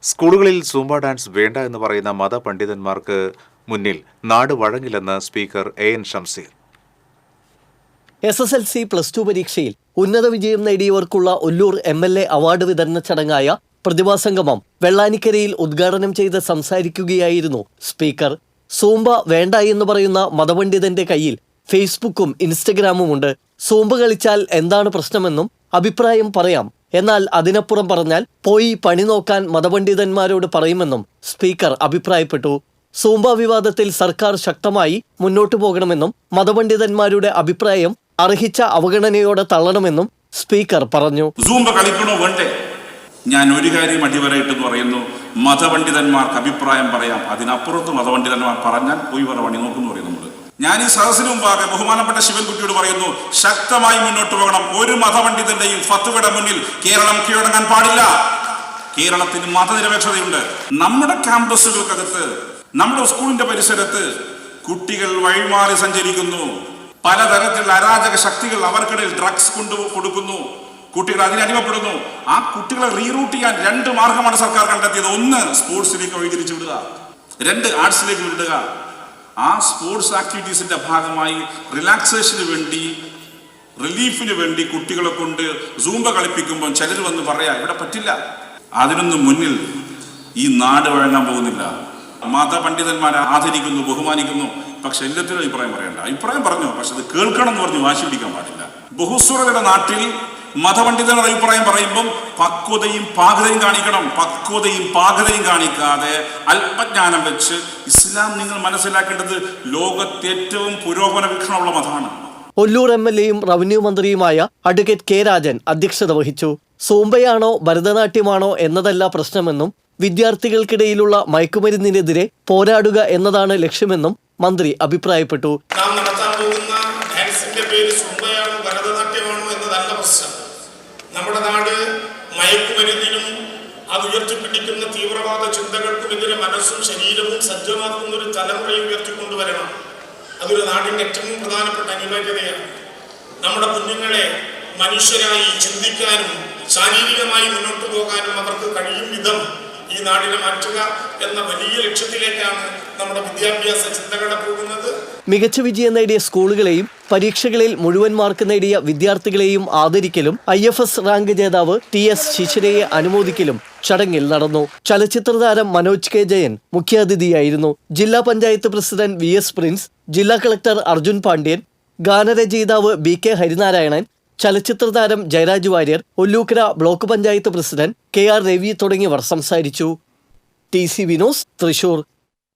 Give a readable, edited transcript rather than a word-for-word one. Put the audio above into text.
സ്കൂളുകളിൽ Zumba dance വേണ്ട എന്ന് പറയുന്ന മതപണ്ഡിതന്മാർക്ക് മുന്നിൽ നാട് വഴങ്ങില്ലെന്ന് സ്പീക്കർ എൻ ഷംസീർ. SSLC +2 പരീക്ഷയിൽ ഉന്നത വിജയം നേടിയവർക്കുള്ള ഒല്ലൂർ MLA അവാർഡ് വിതരണ ചടങ്ങായ പ്രതിഭാസംഗമം വെള്ളാനിക്കരയിൽ ഉദ്ഘാടനം ചെയ്ത് സംസാരിക്കുകയായിരുന്നു സ്പീക്കർ. സൂംബ വേണ്ട എന്ന് പറയുന്ന മതപണ്ഡിതന്റെ കയ്യിൽ ഫേസ്ബുക്കും ഇൻസ്റ്റഗ്രാമും ഉണ്ട്. സൂംബ കളിച്ചാൽ എന്താണ് പ്രശ്നമെന്നും അഭിപ്രായം പറയാം, എന്നാൽ അതിനപ്പുറം പറഞ്ഞാൽ പോയി പണി നോക്കാൻ മതപണ്ഡിതന്മാരോട് പറയുമെന്നും സ്പീക്കർ അഭിപ്രായപ്പെട്ടു. സൂംബ വിവാദത്തിൽ സർക്കാർ ശക്തമായി മുന്നോട്ടു പോകണമെന്നും മതപണ്ഡിതന്മാരുടെ അഭിപ്രായം അർഹിച്ച അവഗണനയോടെ തള്ളണമെന്നും സ്പീക്കർ പറഞ്ഞു. സൂംബ കളിക്കണോ വേണ്ടേ? ഞാൻ ഒരു കാര്യം അടിവരായിട്ടെന്ന് പറയുന്നു, മതപണ്ഡിതന്മാർക്ക് അഭിപ്രായം പറയാം, അതിനപ്പുറത്ത് മതപണ്ഡിതന്മാർ പറഞ്ഞാൽ പോയി വേറെ പണി നോക്കുന്നു പറയുന്നത്. ഞാൻ ഈ സദസ്സിന് മുമ്പാകെ ബഹുമാനപ്പെട്ട ശിവൻകുട്ടിയോട് പറയുന്നു, ശക്തമായി മുന്നോട്ട് പോകണം. ഒരു മതപണ്ഡിതന്റെയും ഫത്വയുടെ മുന്നിൽ കേരളം കീഴടങ്ങാൻ പാടില്ല. കേരളത്തിന് മതനിരപേക്ഷതയുണ്ട്. നമ്മുടെ ക്യാമ്പസുകൾക്കകത്ത്, നമ്മുടെ സ്കൂളിന്റെ പരിസരത്ത് കുട്ടികൾ വഴിമാറി സഞ്ചരിക്കുന്നു. പലതരത്തിലുള്ള അരാജക ശക്തികൾ അവർക്കിടയിൽ ഡ്രഗ്സ് കൊടുക്കുന്നു. കുട്ടികൾ അതിന് അടിമപ്പെടുന്നു. ആ കുട്ടികളെ റീറൂട്ട് ചെയ്യാൻ 2 മാർഗമാണ് സർക്കാർ കണ്ടെത്തിയത്. 1, സ്പോർട്സിലേക്ക് വഴിതിരിച്ചു വിടുക. 2, ആർട്സിലേക്ക് വിടുക. ആ സ്പോർട്സ് ആക്ടിവിറ്റീസിന്റെ ഭാഗമായി റിലാക്സേഷന് വേണ്ടി, റിലീഫിന് വേണ്ടി കുട്ടികളെ കൊണ്ട് സൂംബ കളിപ്പിക്കുമ്പോൾ ചിലർ വന്ന് പറയാ ഇവിടെ പറ്റില്ല. അതിനൊന്നും മുന്നിൽ ഈ നാട് വഴങ്ങാൻ പോകുന്നില്ല. മതപണ്ഡിതന്മാരെ ആദരിക്കുന്നു, ബഹുമാനിക്കുന്നു, പക്ഷെ എല്ലാത്തിനും അഭിപ്രായം പറയണ്ട. അഭിപ്രായം പറഞ്ഞോ, പക്ഷെ അത് കേൾക്കണം എന്ന് പറഞ്ഞ് വാശി പിടിക്കാൻ പാടില്ല. ബഹുസ്വരയുടെ നാട്ടിൽ മതപണ്ഡിതരുടെ അഭിപ്രായം പറയുമ്പം പക്വതയും പാകതയും കാണിക്കണം. പക്വതയും പാകതയും കാണിക്കാതെ അല്പജ്ഞാനം വെച്ച് ഇസ്ലാം നിങ്ങൾ മനസ്സിലാക്കേണ്ടത് ലോകത്തെ ഏറ്റവും പുരോഗമന വീക്ഷണമുള്ള മതമാണ്. ഒല്ലൂർ MLAയും റവന്യൂ മന്ത്രിയുമായ അഡ്വക്കേറ്റ് K. രാജൻ അധ്യക്ഷത വഹിച്ചു. സൂംബയാണോ ഭരതനാട്യമാണോ എന്നതല്ല പ്രശ്നമെന്നും വിദ്യാർത്ഥികൾക്കിടയിലുള്ള മയക്കുമരുന്നിനെതിരെ പോരാടുക എന്നതാണ് ലക്ഷ്യമെന്നും മന്ത്രി അഭിപ്രായപ്പെട്ടു. നാം നടത്താൻ പോകുന്ന ഡാൻസിന്റെ പേര് സൂംബയാണോ ഭരതനാട്യമാണോ എന്നതല്ല പ്രശ്നം. നമ്മുടെ നാട് മയക്കുമരുന്നിനും അത് ഉയർത്തിപ്പിടിക്കുന്ന തീവ്രവാദ ചിന്തകൾക്കുമെതിരെ മനസ്സും ശരീരവും സജ്ജമാക്കുന്ന ഒരു തലമുറയെ ഉയർത്തിക്കൊണ്ടുവരണം. അതൊരു നാടിന്റെ ഏറ്റവും പ്രധാനപ്പെട്ട അനിവാര്യതയാണ്. നമ്മുടെ കുഞ്ഞുങ്ങളെ മനുഷ്യരായി ചിന്തിക്കാനും ശാരീരികമായി മുന്നോട്ട് പോകാനും അവർക്ക് കഴിയും വിധം ഈ നാടിനെ മാറ്റുക എന്ന വലിയ ലക്ഷ്യത്തിലേക്കാണ് നമ്മുടെ വിദ്യാഭ്യാസ ചിന്തകളെ പോകുന്നത്. മികച്ച വിജയം നേടിയ സ്കൂളുകളെയും പരീക്ഷകളിൽ മുഴുവൻ മാർക്ക് നേടിയ വിദ്യാർത്ഥികളെയും ആദരിക്കലും IFS റാങ്ക് ജേതാവ് TS ശിശിരയെ അനുമോദിക്കലും ചടങ്ങിൽ നടന്നു. ചലച്ചിത്ര താരം മനോജ് K. ജയൻ മുഖ്യാതിഥിയായിരുന്നു. ജില്ലാ പഞ്ചായത്ത് പ്രസിഡന്റ് VS പ്രിൻസ്, ജില്ലാ കളക്ടർ അർജുൻ പാണ്ഡ്യൻ, ഗാനരചയിതാവ് BK ഹരിനാരായണൻ, ചലച്ചിത്ര താരം Jayaraj Warrier, Ollukkara block panchayat president KR Ravi തുടങ്ങിയവർ സംസാരിച്ചു. TC വിനോസ്, തൃശൂർ.